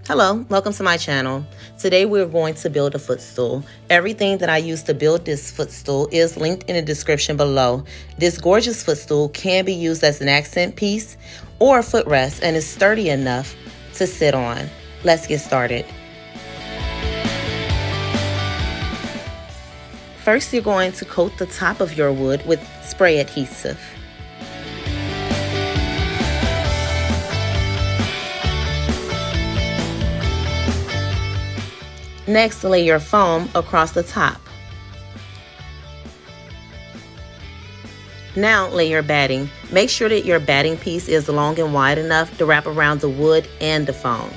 Hello, welcome to my channel. Today we're going to build a footstool. Everything that I used to build this footstool is linked in the description below. This gorgeous footstool can be used as an accent piece or a footrest and is sturdy enough to sit on. Let's get started. First, you're going to coat the top of your wood with spray adhesive. Next, lay your foam across the top. Now lay your batting. Make sure that your batting piece is long and wide enough to wrap around the wood and the foam.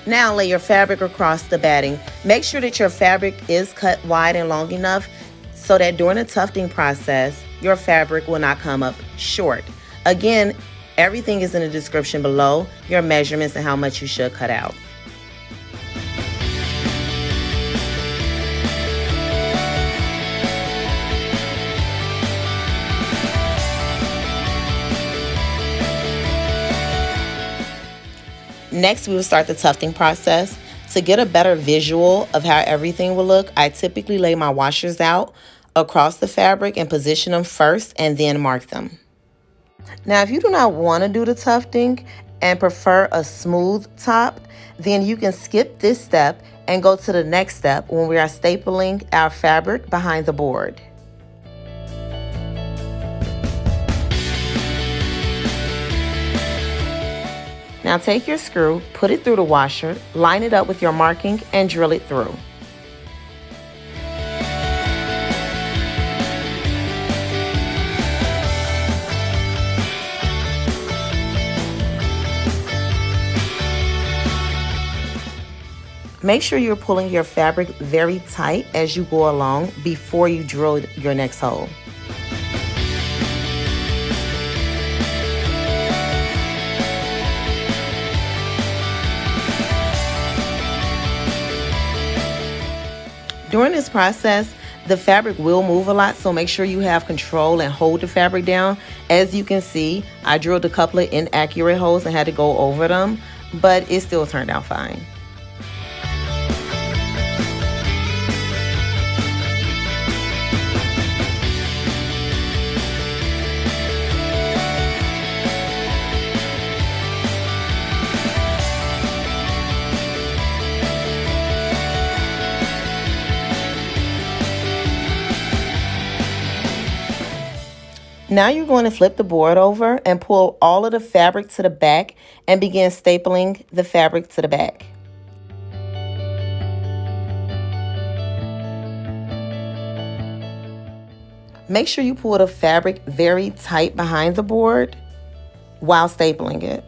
Now lay your fabric across the batting. Make sure that your fabric is cut wide and long enough so that during the tufting process, your fabric will not come up short. Again, everything is in the description below, your measurements and how much you should cut out. Next, we will start the tufting process. To get a better visual of how everything will look, I typically lay my washers out across the fabric and position them first and then mark them. Now, if you do not want to do the tufting and prefer a smooth top, then you can skip this step and go to the next step when we are stapling our fabric behind the board. Now take your screw, put it through the washer, line it up with your marking, and drill it through. Make sure you're pulling your fabric very tight as you go along before you drill your next hole. During this process, the fabric will move a lot, so make sure you have control and hold the fabric down. As you can see, I drilled a couple of inaccurate holes and had to go over them, but it still turned out fine. Now you're going to flip the board over and pull all of the fabric to the back and begin stapling the fabric to the back. Make sure you pull the fabric very tight behind the board while stapling it.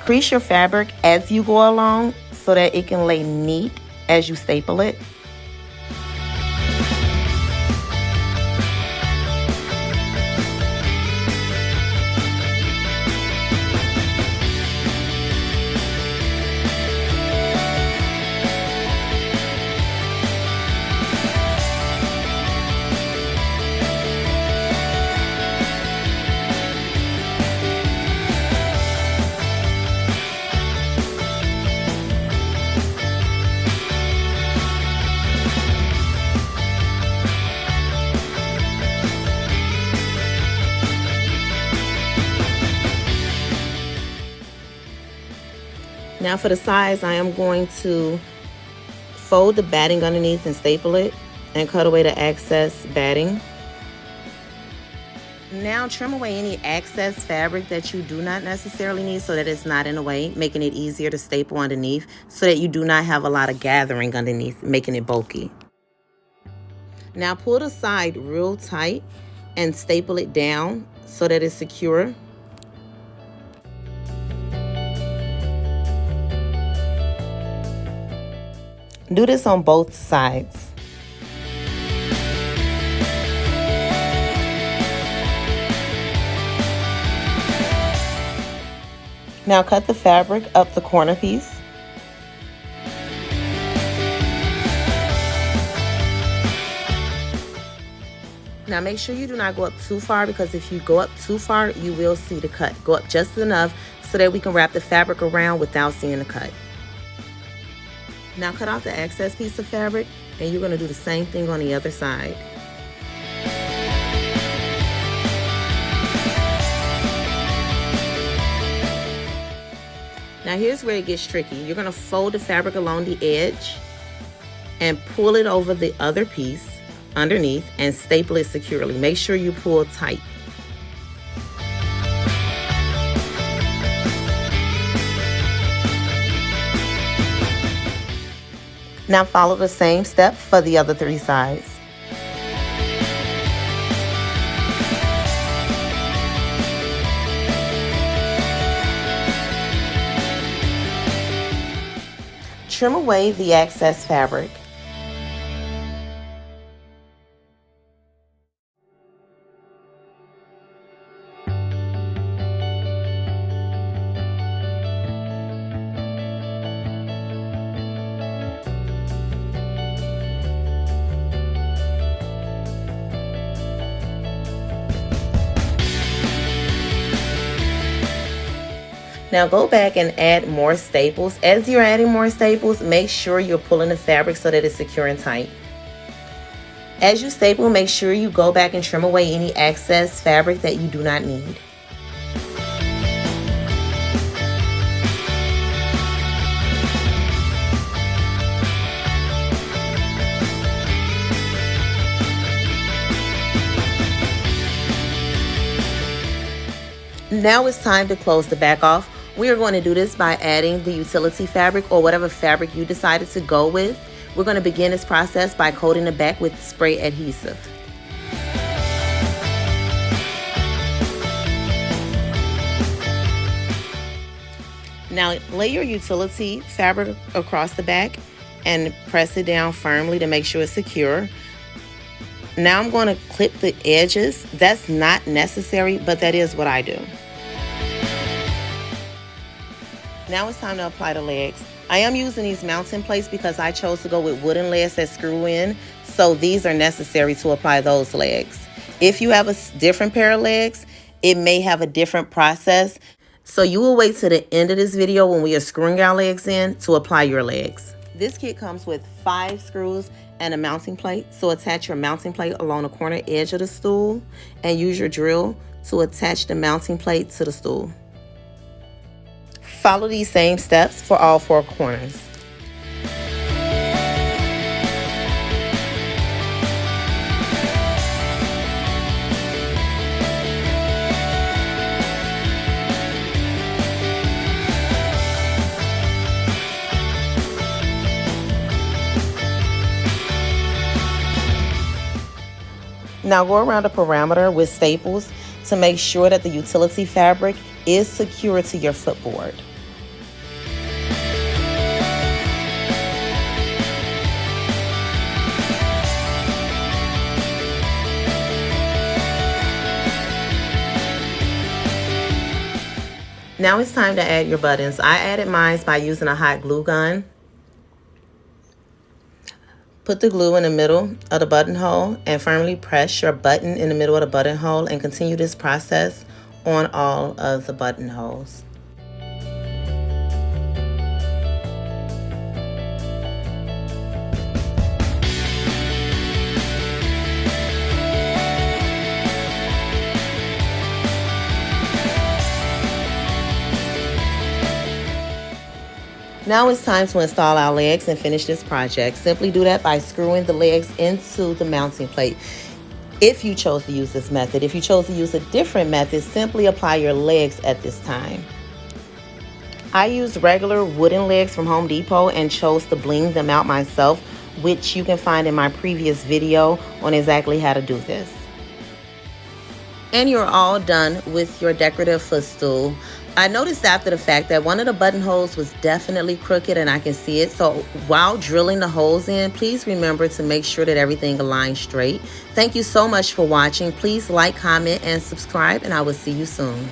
Crease your fabric as you go along so that it can lay neat as you staple it. Now for the sides, I am going to fold the batting underneath and staple it and cut away the excess batting. Now trim away any excess fabric that you do not necessarily need so that it's not in the way, making it easier to staple underneath so that you do not have a lot of gathering underneath, making it bulky. Now pull the side real tight and staple it down so that it's secure. Do this on both sides. Now cut the fabric up the corner piece. Now make sure you do not go up too far, because if you go up too far, you will see the cut. Go up just enough so that we can wrap the fabric around without seeing the cut. Now cut off the excess piece of fabric, and you're going to do the same thing on the other side. Now here's where it gets tricky. You're going to fold the fabric along the edge and pull it over the other piece underneath and staple it securely. Make sure you pull tight. Now follow the same step for the other 3 sides. Trim away the excess fabric. Now go back and add more staples. As you're adding more staples, make sure you're pulling the fabric so that it's secure and tight. As you staple, make sure you go back and trim away any excess fabric that you do not need. Now it's time to close the back off. We are going to do this by adding the utility fabric or whatever fabric you decided to go with. We're going to begin this process by coating the back with spray adhesive. Now lay your utility fabric across the back and press it down firmly to make sure it's secure. Now I'm going to clip the edges. That's not necessary, but that is what I do. Now it's time to apply the legs. I am using these mounting plates because I chose to go with wooden legs that screw in, so these are necessary to apply those legs. If you have a different pair of legs, it may have a different process. So you will wait to the end of this video when we are screwing our legs in to apply your legs. This kit comes with 5 screws and a mounting plate. So attach your mounting plate along the corner edge of the stool and use your drill to attach the mounting plate to the stool. Follow these same steps for all 4 corners. Now go around the perimeter with staples to make sure that the utility fabric is secure to your footboard. Now it's time to add your buttons. I added mine by using a hot glue gun. Put the glue in the middle of the buttonhole and firmly press your button in the middle of the buttonhole and continue this process on all of the buttonholes. Now it's time to install our legs and finish this project. Simply do that by screwing the legs into the mounting plate. If you chose to use this method, if you chose to use a different method, simply apply your legs at this time. I used regular wooden legs from Home Depot and chose to bling them out myself, which you can find in my previous video on exactly how to do this. And you're all done with your decorative footstool. I noticed after the fact that one of the buttonholes was definitely crooked and I can see it. So while drilling the holes in, please remember to make sure that everything aligns straight. Thank you so much for watching. Please like, comment, and subscribe, and I will see you soon.